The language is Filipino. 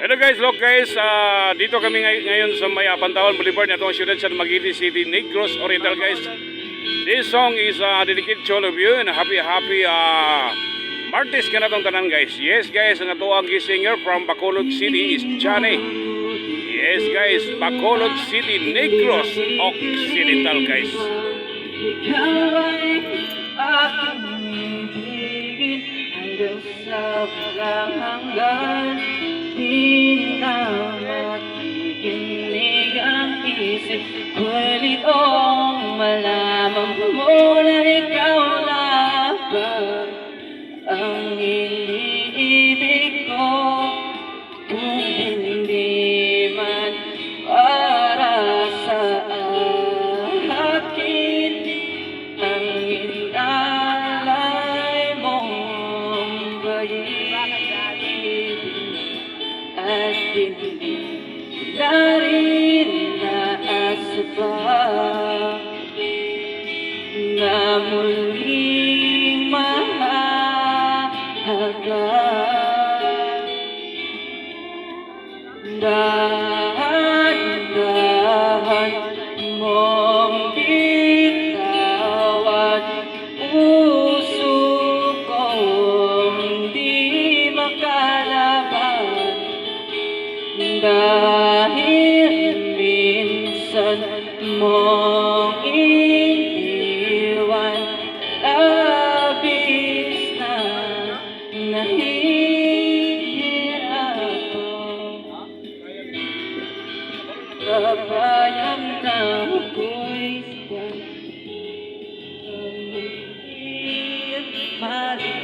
Hello guys, look guys, dito kami ngayon sa may Pantawan Boulevard na itong siyudad sa Magiti City, Negros Oriental guys. This song is dedicated to all of you and happy Martes ka na itong tanan guys. Yes guys, ang atuang singer from Bacolod City is Johnny. Yes guys, Bacolod City, Negros Occidental guys. Ikaw ay aking ibigin hanggang sa walang hanggan. Di na makikinig ang isip ko'y litong malaman mo na ikaw lamang ang iniibig ko. Kung hindi man para sa akin ang inalay mong pag-ibig at hindi na rin naasa pa na muling mahal ka. Dahan-dahan mong bitawan puso kong di makalaban. Dahil minsan mong iniwan, labis na nahihirap ako. Kabayang na ako'y mali.